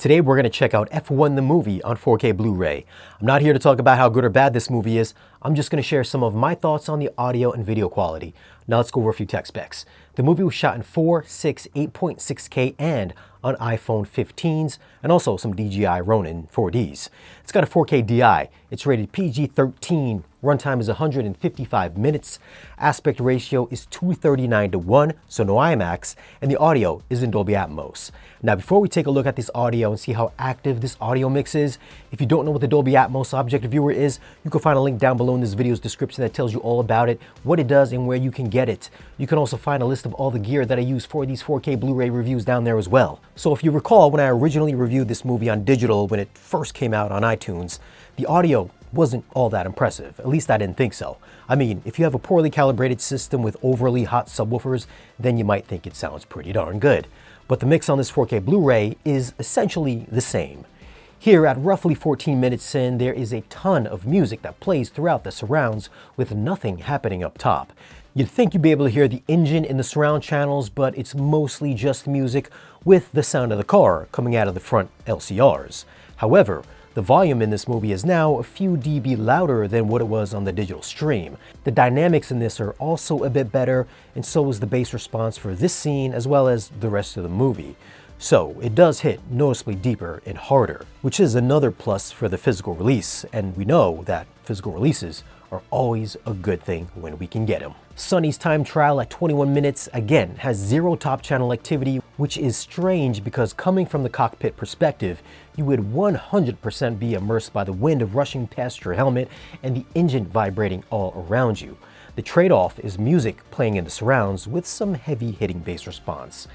Today we're going to check out F1 the movie on 4K Blu-ray. I'm not here to talk about how good or bad this movie is. I'm just going to share some of my thoughts on the audio and video quality. Now let's go over a few tech specs. The movie was shot in 4, 6, 8.6K and on iPhone 15s and also some DJI Ronin 4Ds. It's got a 4K DI. It's rated PG-13. Runtime is 155 minutes. Aspect ratio is 239:1, so no IMAX, and the audio is in Dolby Atmos. Now, before we take a look at this audio and see how active this audio mix is, if you don't know what the Dolby Atmos Object Viewer is, you can find a link down below in this video's description that tells you all about it, what it does, and where you can get it. You can also find a list of all the gear that I use for these 4K Blu-ray reviews down there as well. So if you recall, when I originally reviewed this movie on digital when it first came out on iTunes, the audio wasn't all that impressive. At least I didn't think so. I mean, if you have a poorly calibrated system with overly hot subwoofers, then you might think it sounds pretty darn good. But the mix on this 4K Blu-ray is essentially the same. Here, at roughly 14 minutes in, there is a ton of music that plays throughout the surrounds with nothing happening up top. You'd think you'd be able to hear the engine in the surround channels, but it's mostly just music with the sound of the car coming out of the front LCRs. However, the volume in this movie is now a few dB louder than what it was on the digital stream. The dynamics in this are also a bit better, and so is the bass response for this scene as well as the rest of the movie. So it does hit noticeably deeper and harder, which is another plus for the physical release, and we know that physical releases are always a good thing when we can get them. Sonny's time trial at 21 minutes again has zero top channel activity, which is strange because coming from the cockpit perspective, you would 100% be immersed by the wind rushing past your helmet and the engine vibrating all around you. The trade-off is music playing in the surrounds with some heavy hitting bass response.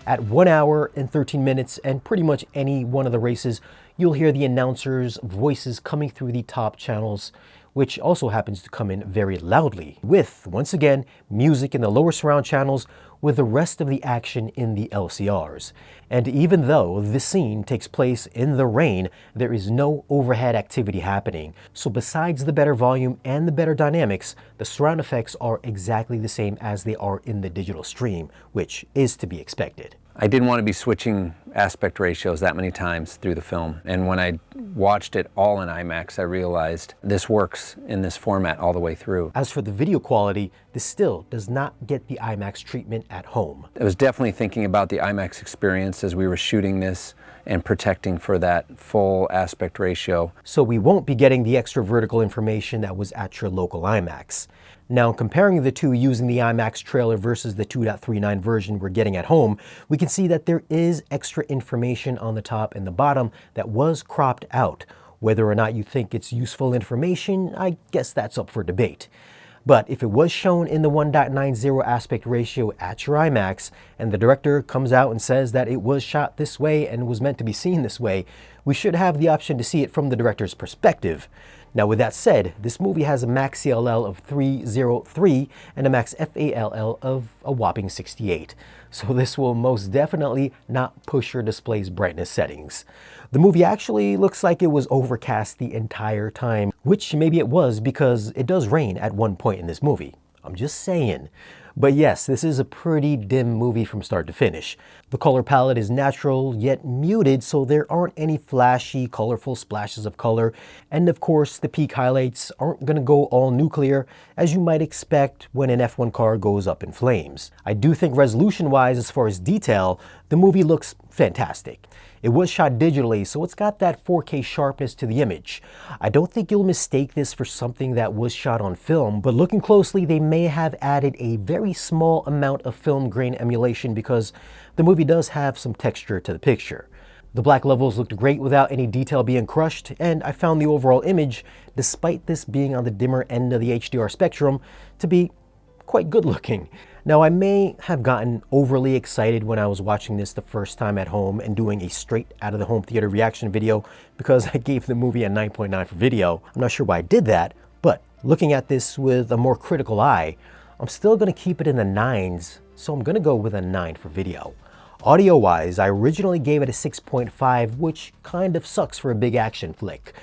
At 1 hour and 13 minutes and pretty much any one of the races, you'll hear the announcers' voices coming through the top channels, which also happens to come in very loudly, with, once again, music in the lower surround channels with the rest of the action in the LCRs. And even though this scene takes place in the rain, there is no overhead activity happening. So besides the better volume and the better dynamics, the surround effects are exactly the same as they are in the digital stream, which is to be expected. I didn't want to be switching aspect ratios that many times through the film, and when I watched it all in IMAX, I realized this works in this format all the way through. As for the video quality, this still does not get the IMAX treatment at home. I was definitely thinking about the IMAX experience as we were shooting this and protecting for that full aspect ratio. So we won't be getting the extra vertical information that was at your local IMAX. Now, comparing the two using the IMAX trailer versus the 2.39 version we're getting at home, we can see that there is extra information on the top and the bottom that was cropped out. Whether or not you think it's useful information, I guess that's up for debate. But if it was shown in the 1.90 aspect ratio at your IMAX, and the director comes out and says that it was shot this way and was meant to be seen this way, we should have the option to see it from the director's perspective. Now, with that said, this movie has a max CLL of 303 and a max FALL of a whopping 68. So this will most definitely not push your display's brightness settings. The movie actually looks like it was overcast the entire time, which maybe it was because it does rain at one point in this movie. I'm just saying. But yes, this is a pretty dim movie from start to finish. The color palette is natural yet muted, so there aren't any flashy, colorful splashes of color. And of course, the peak highlights aren't going to go all nuclear, as you might expect when an F1 car goes up in flames. I do think resolution-wise, as far as detail, the movie looks fantastic. It was shot digitally, so it's got that 4K sharpness to the image. I don't think you'll mistake this for something that was shot on film, but looking closely, they may have added a very small amount of film grain emulation because the movie does have some texture to the picture. The black levels looked great without any detail being crushed, and I found the overall image, despite this being on the dimmer end of the HDR spectrum, to be quite good looking. Now, I may have gotten overly excited when I was watching this the first time at home and doing a straight out of the home theater reaction video because I gave the movie a 9.9 for video. I'm not sure why I did that, but looking at this with a more critical eye, I'm still going to keep it in the 9s, so I'm going to go with a 9 for video. Audio-wise, I originally gave it a 6.5, which kind of sucks for a big action flick.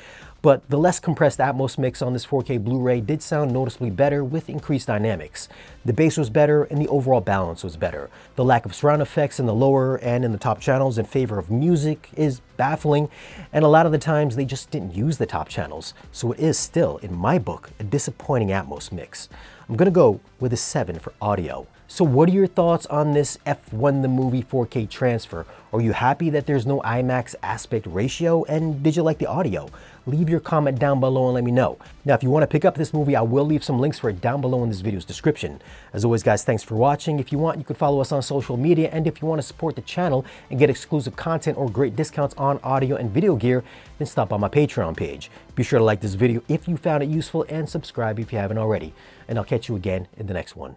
but the less compressed Atmos mix on this 4K Blu-ray did sound noticeably better with increased dynamics. The bass was better and the overall balance was better. The lack of surround effects in the lower and in the top channels in favor of music is baffling, and a lot of the times they just didn't use the top channels, so it is still, in my book, a disappointing Atmos mix. I'm gonna go with a 7 for audio. So what are your thoughts on this F1 the Movie 4K transfer? Are you happy that there's no IMAX aspect ratio, and did you like the audio? Leave your comment down below and let me know. Now, if you want to pick up this movie, I will leave some links for it down below in this video's description. As always, guys, thanks for watching. If you want, you can follow us on social media, and if you want to support the channel and get exclusive content or great discounts on audio and video gear, then stop by my Patreon page. Be sure to like this video if you found it useful and subscribe if you haven't already. And I'll catch you again in the next one.